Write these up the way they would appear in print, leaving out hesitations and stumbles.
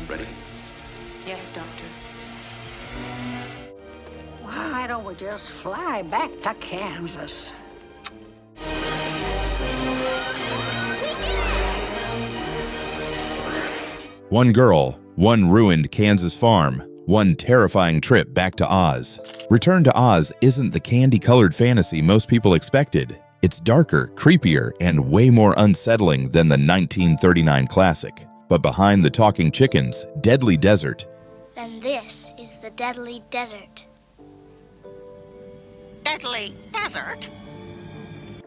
Ready? Yes, Doctor. Why don't we just fly back to Kansas? One girl, one ruined Kansas farm, one terrifying trip back to Oz. Return to Oz isn't the candy-colored fantasy most people expected. It's darker, creepier, and way more unsettling than the 1939 classic. But behind the talking chickens, deadly desert, Then this is the deadly desert. Deadly desert?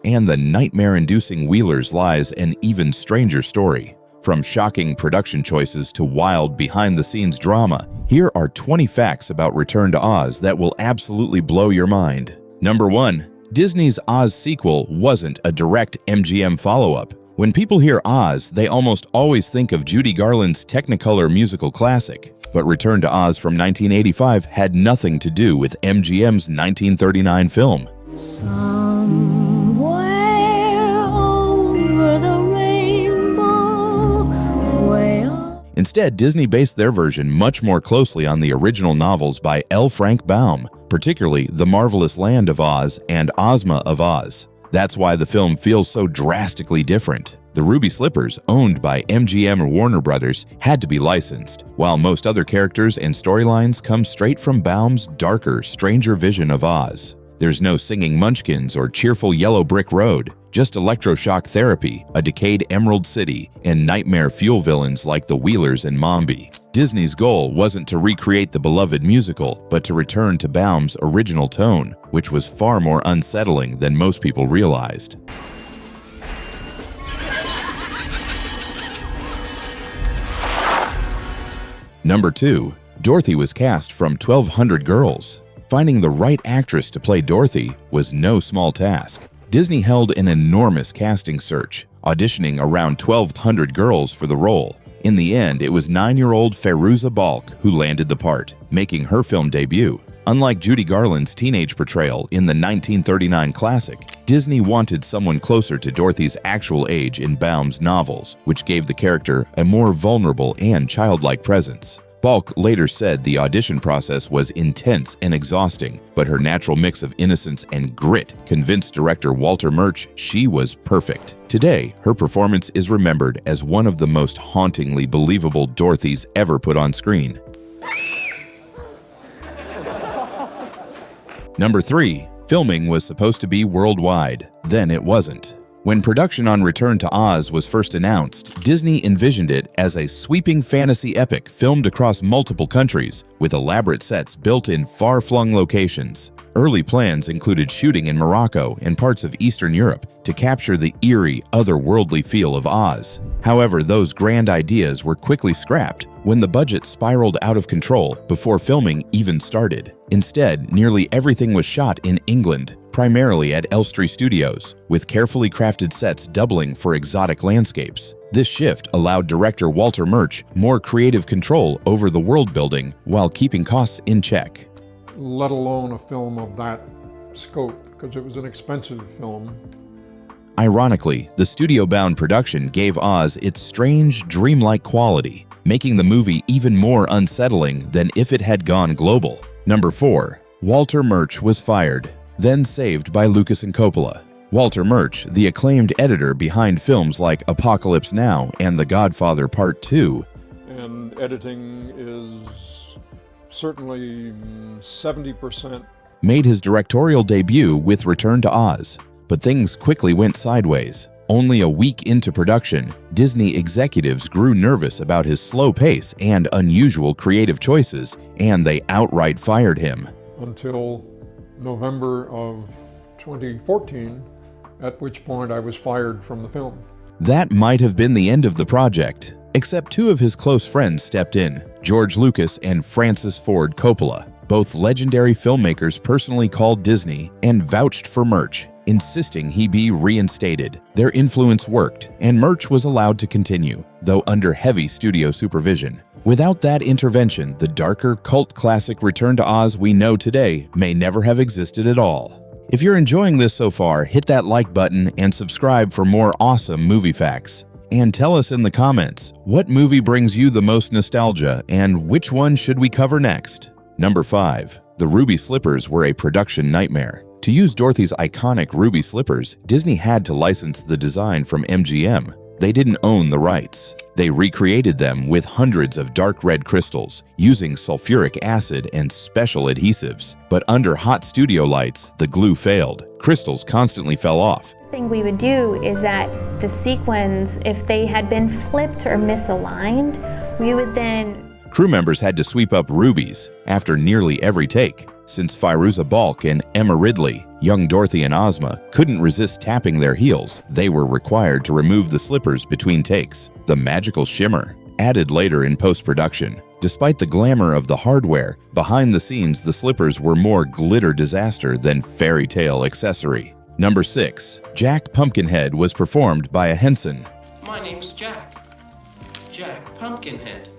and the nightmare-inducing Wheelers lies an even stranger story. From shocking production choices to wild behind-the-scenes drama, here are 20 facts about Return to Oz that will absolutely blow your mind. Number 1. Disney's Oz sequel wasn't a direct MGM follow-up. When people hear Oz, they almost always think of Judy Garland's Technicolor musical classic. But Return to Oz from 1985 had nothing to do with MGM's 1939 film. Somewhere over the rainbow, way up. Instead, Disney based their version much more closely on the original novels by L. Frank Baum, particularly The Marvelous Land of Oz and Ozma of Oz. That's why the film feels so drastically different. The Ruby Slippers, owned by MGM or Warner Brothers, had to be licensed, while most other characters and storylines come straight from Baum's darker, stranger vision of Oz. There's no singing munchkins or cheerful yellow brick road, just electroshock therapy, a decayed Emerald City, and nightmare fuel villains like the Wheelers and Mombi. Disney's goal wasn't to recreate the beloved musical, but to return to Baum's original tone, which was far more unsettling than most people realized. Number 2. Dorothy was cast from 1,200 girls. Finding the right actress to play Dorothy was no small task. Disney held an enormous casting search, auditioning around 1,200 girls for the role. In the end, it was 9-year-old Fairuza Balk who landed the part, making her film debut. Unlike Judy Garland's teenage portrayal in the 1939 classic, Disney wanted someone closer to Dorothy's actual age in Baum's novels, which gave the character a more vulnerable and childlike presence. Balk later said the audition process was intense and exhausting, but her natural mix of innocence and grit convinced director Walter Murch she was perfect. Today, her performance is remembered as one of the most hauntingly believable Dorothys ever put on screen. Number 3. Filming was supposed to be worldwide, then it wasn't. When production on Return to Oz was first announced, Disney envisioned it as a sweeping fantasy epic filmed across multiple countries, with elaborate sets built in far-flung locations. Early plans included shooting in Morocco and parts of Eastern Europe to capture the eerie, otherworldly feel of Oz. However, those grand ideas were quickly scrapped when the budget spiraled out of control before filming even started. Instead, nearly everything was shot in England, primarily at Elstree Studios, with carefully crafted sets doubling for exotic landscapes. This shift allowed director Walter Murch more creative control over the world building while keeping costs in check. Let alone a film of that scope, because it was an expensive film. Ironically, the studio-bound production gave Oz its strange, dreamlike quality, making the movie even more unsettling than if it had gone global. Number 4. Walter Murch was fired, then saved by Lucas and Coppola. Walter Murch, the acclaimed editor behind films like Apocalypse Now and The Godfather Part 2, And editing is certainly 70%. made his directorial debut with Return to Oz. But things quickly went sideways. Only a week into production, Disney executives grew nervous about his slow pace and unusual creative choices, and they outright fired him. Until November of 2014, at which point I was fired from the film. That might have been the end of the project, except 2 of his close friends stepped in, George Lucas and Francis Ford Coppola. Both legendary filmmakers personally called Disney and vouched for Murch, insisting he be reinstated. Their influence worked, and Murch was allowed to continue, though under heavy studio supervision. Without that intervention, the darker, cult classic Return to Oz we know today may never have existed at all. If you're enjoying this so far, hit that like button and subscribe for more awesome movie facts. And tell us in the comments, what movie brings you the most nostalgia and which one should we cover next? Number 5. The ruby slippers were a production nightmare. To use Dorothy's iconic ruby slippers, Disney had to license the design from MGM. They didn't own the rights. They recreated them with hundreds of dark red crystals, using sulfuric acid and special adhesives. But under hot studio lights, the glue failed. Crystals constantly fell off. The thing we would do is that the sequins, if they had been flipped or misaligned, we would then... Crew members had to sweep up rubies after nearly every take. Since Firuza Balk and Emma Ridley, young Dorothy and Ozma, couldn't resist tapping their heels, they were required to remove the slippers between takes. The magical shimmer, added later in post-production. Despite the glamour of the hardware, behind the scenes the slippers were more glitter disaster than fairy tale accessory. Number 6. Jack Pumpkinhead was performed by a Henson. My name's Jack Pumpkinhead.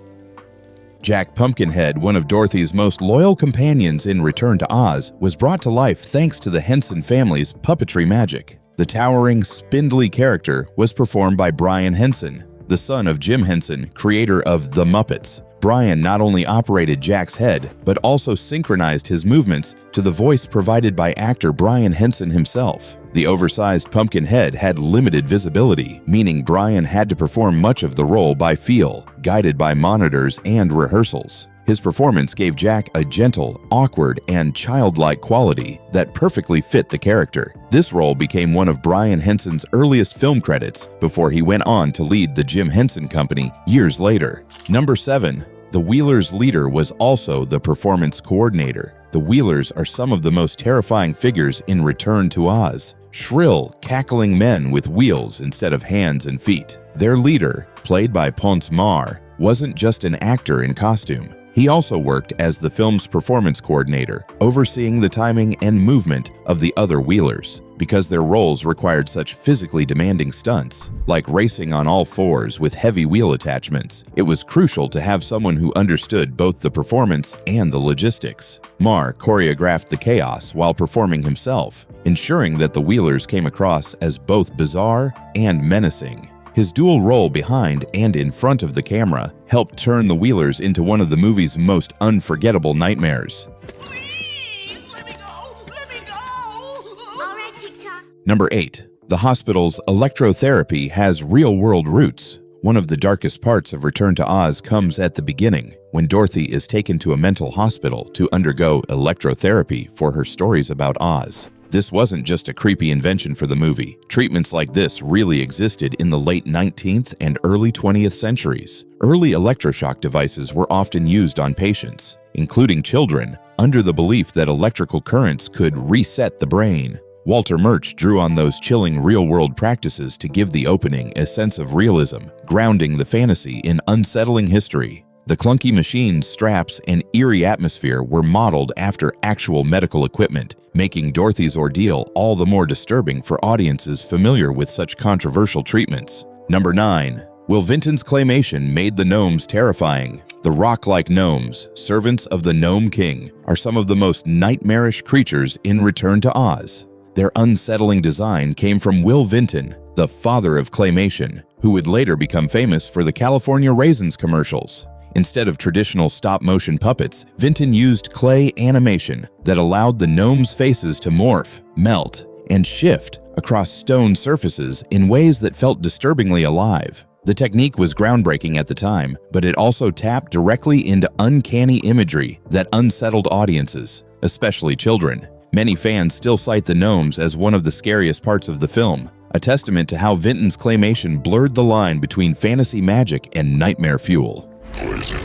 Jack Pumpkinhead, one of Dorothy's most loyal companions in Return to Oz, was brought to life thanks to the Henson family's puppetry magic. The towering, spindly character was performed by Brian Henson, the son of Jim Henson, creator of The Muppets. Brian not only operated Jack's head, but also synchronized his movements to the voice provided by actor Brian Henson himself. The oversized pumpkin head had limited visibility, meaning Brian had to perform much of the role by feel, guided by monitors and rehearsals. His performance gave Jack a gentle, awkward, and childlike quality that perfectly fit the character. This role became one of Brian Henson's earliest film credits before he went on to lead the Jim Henson Company years later. Number 7. The Wheelers' leader was also the performance coordinator. The Wheelers are some of the most terrifying figures in Return to Oz. Shrill, cackling men with wheels instead of hands and feet. Their leader, played by Ponce Mar, wasn't just an actor in costume. He also worked as the film's performance coordinator, overseeing the timing and movement of the other Wheelers. Because their roles required such physically demanding stunts, like racing on all fours with heavy wheel attachments, it was crucial to have someone who understood both the performance and the logistics. Mar choreographed the chaos while performing himself, ensuring that the Wheelers came across as both bizarre and menacing. His dual role behind and in front of the camera helped turn the Wheelers into one of the movie's most unforgettable nightmares. Please, let me go! Let me go! All right, TikTok. Number 8. The hospital's electrotherapy has real-world roots. One of the darkest parts of Return to Oz comes at the beginning, when Dorothy is taken to a mental hospital to undergo electrotherapy for her stories about Oz. This wasn't just a creepy invention for the movie. Treatments like this really existed in the late 19th and early 20th centuries. Early electroshock devices were often used on patients, including children, under the belief that electrical currents could reset the brain. Walter Murch drew on those chilling real-world practices to give the opening a sense of realism, grounding the fantasy in unsettling history. The clunky machines, straps, and eerie atmosphere were modeled after actual medical equipment, making Dorothy's ordeal all the more disturbing for audiences familiar with such controversial treatments. Number 9. Will Vinton's claymation made the gnomes terrifying. The rock-like gnomes, servants of the Gnome King, are some of the most nightmarish creatures in Return to Oz. Their unsettling design came from Will Vinton, the father of claymation, who would later become famous for the California Raisins commercials. Instead of traditional stop-motion puppets, Vinton used clay animation that allowed the gnomes' faces to morph, melt, and shift across stone surfaces in ways that felt disturbingly alive. The technique was groundbreaking at the time, but it also tapped directly into uncanny imagery that unsettled audiences, especially children. Many fans still cite the gnomes as one of the scariest parts of the film, a testament to how Vinton's claymation blurred the line between fantasy magic and nightmare fuel. Poison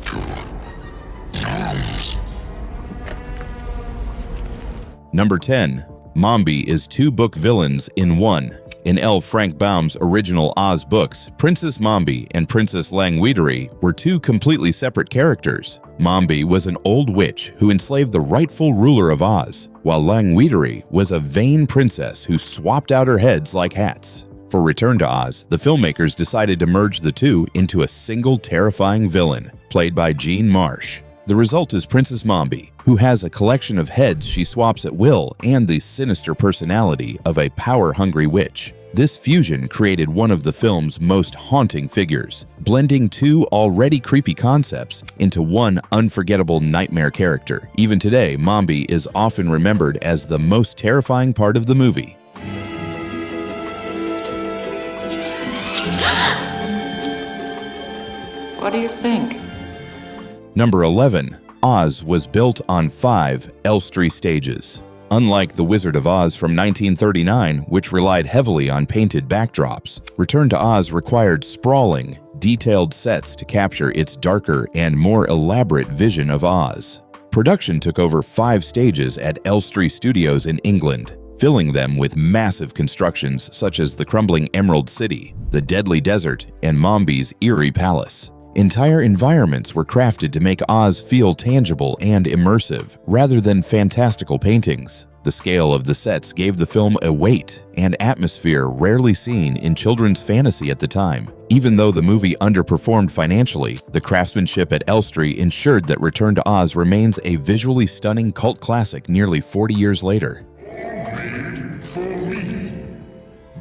to gnomes. Number 10. Mombi is two book villains in one. In L. Frank Baum's original Oz books, Princess Mombi and Princess Langweadery were two completely separate characters. Mombi was an old witch who enslaved the rightful ruler of Oz, while Langweadery was a vain princess who swapped out her heads like hats. For Return to Oz, the filmmakers decided to merge the two into a single terrifying villain, played by Jean Marsh. The result is Princess Mombi, who has a collection of heads she swaps at will and the sinister personality of a power-hungry witch. This fusion created one of the film's most haunting figures, blending two already creepy concepts into one unforgettable nightmare character. Even today, Mombi is often remembered as the most terrifying part of the movie. What do you think? Number 11. Oz was built on 5 Elstree stages. Unlike The Wizard of Oz from 1939, which relied heavily on painted backdrops, Return to Oz required sprawling, detailed sets to capture its darker and more elaborate vision of Oz. Production took over 5 stages at Elstree Studios in England, filling them with massive constructions such as the crumbling Emerald City, the Deadly Desert, and Mombi's eerie palace. Entire environments were crafted to make Oz feel tangible and immersive, rather than fantastical paintings. The scale of the sets gave the film a weight and atmosphere rarely seen in children's fantasy at the time. Even though the movie underperformed financially, the craftsmanship at Elstree ensured that Return to Oz remains a visually stunning cult classic nearly 40 years later. Made for me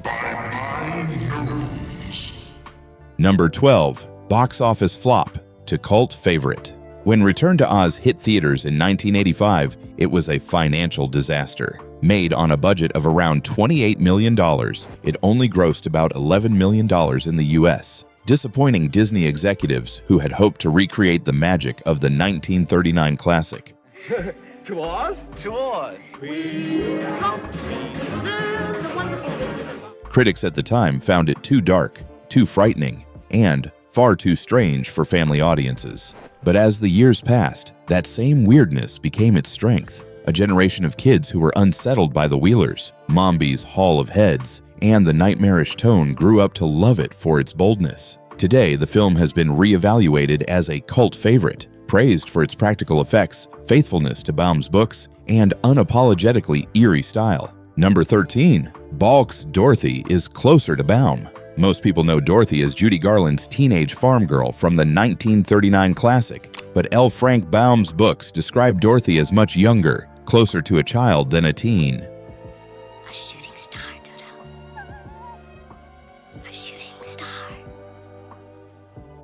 by my nose. Number 12. Box office flop to cult favorite. When Return to Oz hit theaters in 1985, it was a financial disaster. Made on a budget of around $28 million, it only grossed about $11 million in the US, disappointing Disney executives who had hoped to recreate the magic of the 1939 classic. To Oz? To Oz. Critics at the time found it too dark, too frightening, and far too strange for family audiences. But as the years passed, that same weirdness became its strength. A generation of kids who were unsettled by the Wheelers, Mombi's Hall of Heads, and the nightmarish tone grew up to love it for its boldness. Today, the film has been re-evaluated as a cult favorite, praised for its practical effects, faithfulness to Baum's books, and unapologetically eerie style. Number 13. Balk's Dorothy is closer to Baum. Most people know Dorothy as Judy Garland's teenage farm girl from the 1939 classic, but L. Frank Baum's books describe Dorothy as much younger, closer to a child than a teen. A shooting star, Dodo. A shooting star.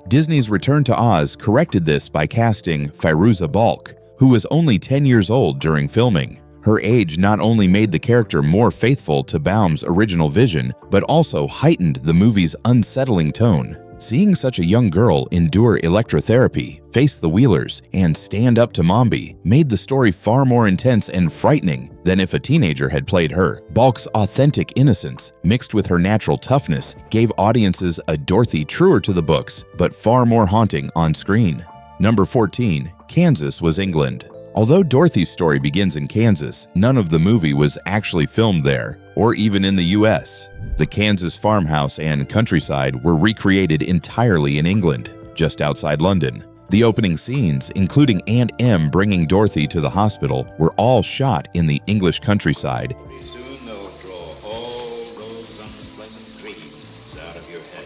Disney's Return to Oz corrected this by casting Fairuza Balk, who was only 10 years old during filming. Her age not only made the character more faithful to Baum's original vision, but also heightened the movie's unsettling tone. Seeing such a young girl endure electrotherapy, face the Wheelers, and stand up to Mombi made the story far more intense and frightening than if a teenager had played her. Balk's authentic innocence, mixed with her natural toughness, gave audiences a Dorothy truer to the books, but far more haunting on screen. Number 14. Kansas was England. Although Dorothy's story begins in Kansas, none of the movie was actually filmed there, or even in the US. The Kansas farmhouse and countryside were recreated entirely in England, just outside London. The opening scenes, including Aunt Em bringing Dorothy to the hospital, were all shot in the English countryside. Soon they'll draw all those unpleasant dreams out of your head.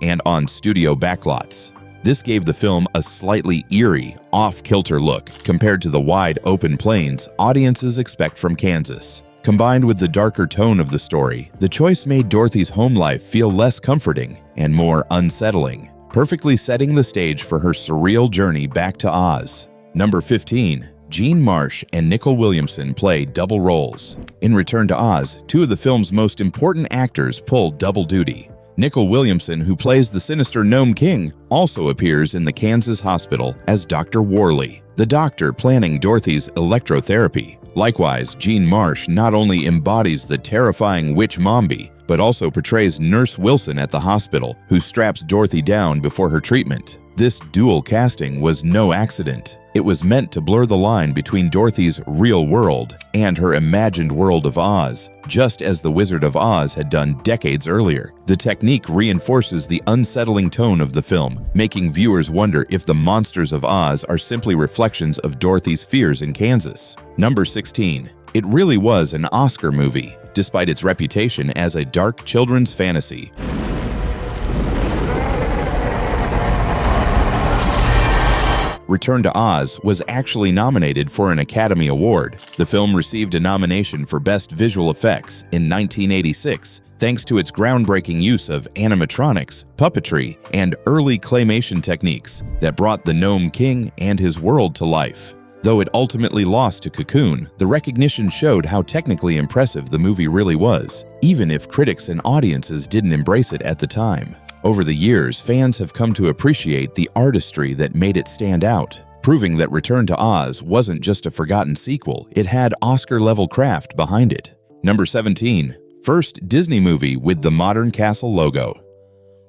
And on studio backlots. This gave the film a slightly eerie, off-kilter look compared to the wide open plains audiences expect from Kansas. Combined with the darker tone of the story, the choice made Dorothy's home life feel less comforting and more unsettling, perfectly setting the stage for her surreal journey back to Oz. Number 15. Jean Marsh and Nicol Williamson play double roles. In Return to Oz, two of the film's most important actors pull double duty. Nicol Williamson, who plays the sinister Gnome King, also appears in the Kansas hospital as Dr. Worley, the doctor planning Dorothy's electrotherapy. Likewise, Jean Marsh not only embodies the terrifying witch Mombi, but also portrays Nurse Wilson at the hospital, who straps Dorothy down before her treatment. This dual casting was no accident. It was meant to blur the line between Dorothy's real world and her imagined world of Oz, just as The Wizard of Oz had done decades earlier. The technique reinforces the unsettling tone of the film, making viewers wonder if the monsters of Oz are simply reflections of Dorothy's fears in Kansas. Number 16. It really was an Oscar movie, despite its reputation as a dark children's fantasy. Return to Oz was actually nominated for an Academy Award. The film received a nomination for Best Visual Effects in 1986, thanks to its groundbreaking use of animatronics, puppetry, and early claymation techniques that brought the Gnome King and his world to life. Though it ultimately lost to Cocoon, the recognition showed how technically impressive the movie really was, even if critics and audiences didn't embrace it at the time. Over the years, fans have come to appreciate the artistry that made it stand out, proving that Return to Oz wasn't just a forgotten sequel, it had Oscar-level craft behind it. Number 17. First Disney movie with the modern castle logo.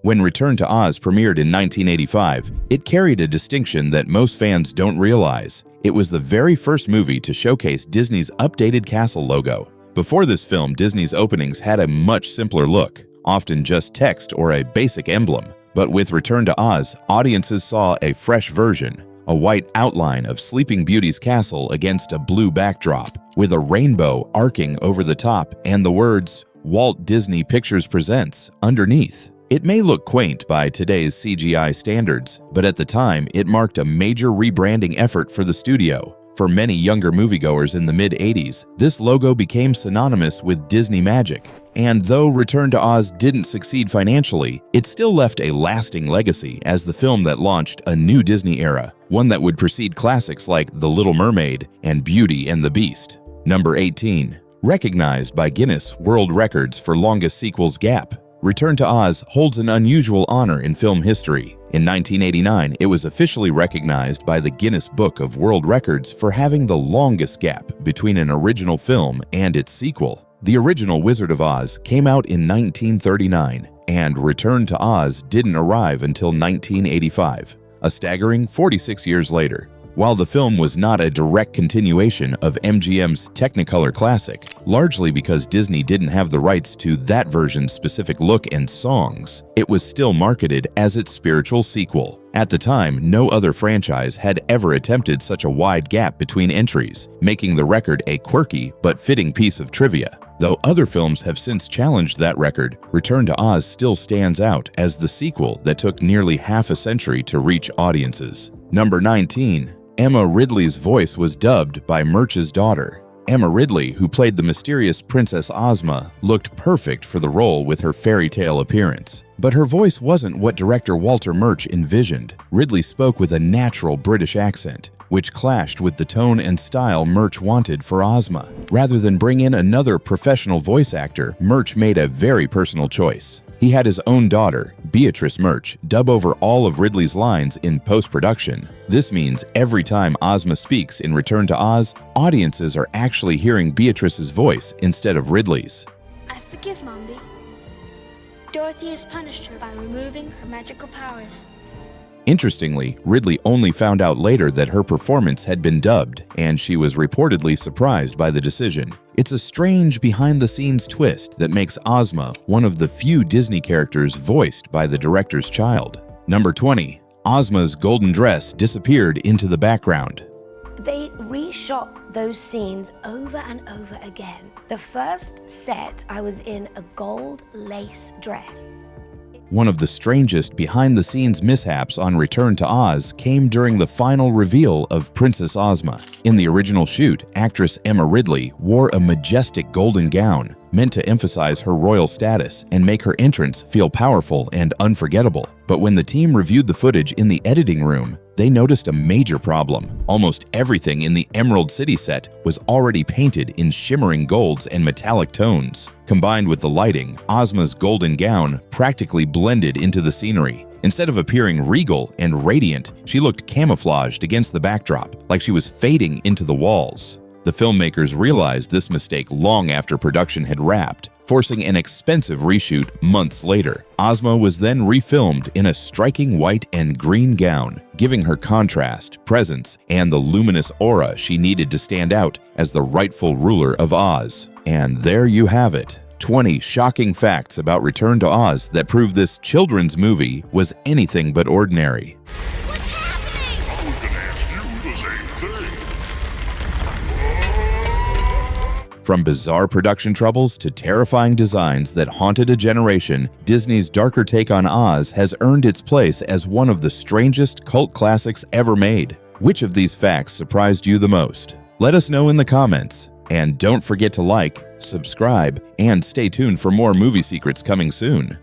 When Return to Oz premiered in 1985, it carried a distinction that most fans don't realize. It was the very first movie to showcase Disney's updated castle logo. Before this film, Disney's openings had a much simpler look, often just text or a basic emblem. But with Return to Oz, audiences saw a fresh version, a white outline of Sleeping Beauty's castle against a blue backdrop, with a rainbow arcing over the top and the words, "Walt Disney Pictures Presents" underneath. It may look quaint by today's CGI standards, but at the time, it marked a major rebranding effort for the studio. For many younger moviegoers in the mid-80s, this logo became synonymous with Disney magic. And though Return to Oz didn't succeed financially, it still left a lasting legacy as the film that launched a new Disney era, one that would precede classics like The Little Mermaid and Beauty and the Beast. Number 18. Recognized by Guinness World Records for longest sequels gap, Return to Oz holds an unusual honor in film history. In 1989, it was officially recognized by the Guinness Book of World Records for having the longest gap between an original film and its sequel. The original Wizard of Oz came out in 1939, and Return to Oz didn't arrive until 1985, a staggering 46 years later. While the film was not a direct continuation of MGM's Technicolor classic, largely because Disney didn't have the rights to that version's specific look and songs, it was still marketed as its spiritual sequel. At the time, no other franchise had ever attempted such a wide gap between entries, making the record a quirky but fitting piece of trivia. Though other films have since challenged that record, Return to Oz still stands out as the sequel that took nearly half a century to reach audiences. Number 19. Emma Ridley's voice was dubbed by Murch's daughter. Emma Ridley, who played the mysterious Princess Ozma, looked perfect for the role with her fairy tale appearance. But her voice wasn't what director Walter Murch envisioned. Ridley spoke with a natural British accent, which clashed with the tone and style Murch wanted for Ozma. Rather than bring in another professional voice actor, Murch made a very personal choice. He had his own daughter, Beatrice Murch, dub over all of Ridley's lines in post-production. This means every time Ozma speaks in Return to Oz, audiences are actually hearing Beatrice's voice instead of Ridley's. I forgive Mombi. Dorothy has punished her by removing her magical powers. Interestingly, Ridley only found out later that her performance had been dubbed, and she was reportedly surprised by the decision. It's a strange behind-the-scenes twist that makes Ozma one of the few Disney characters voiced by the director's child. Number 20. Ozma's golden dress disappeared into the background. They reshot those scenes over and over again. The first set, I was in a gold lace dress. One of the strangest behind-the-scenes mishaps on Return to Oz came during the final reveal of Princess Ozma. In the original shoot, actress Emma Ridley wore a majestic golden gown, meant to emphasize her royal status and make her entrance feel powerful and unforgettable. But when the team reviewed the footage in the editing room, they noticed a major problem. Almost everything in the Emerald City set was already painted in shimmering golds and metallic tones. Combined with the lighting, Ozma's golden gown practically blended into the scenery. Instead of appearing regal and radiant, she looked camouflaged against the backdrop, like she was fading into the walls. The filmmakers realized this mistake long after production had wrapped, forcing an expensive reshoot months later. Ozma was then refilmed in a striking white and green gown, giving her contrast, presence, and the luminous aura she needed to stand out as the rightful ruler of Oz. And there you have it. 20 shocking facts about Return to Oz that prove this children's movie was anything but ordinary. What's happening? I was gonna ask you the same thing. From bizarre production troubles to terrifying designs that haunted a generation, Disney's darker take on Oz has earned its place as one of the strangest cult classics ever made. Which of these facts surprised you the most? Let us know in the comments. And don't forget to like, subscribe, and stay tuned for more movie secrets coming soon.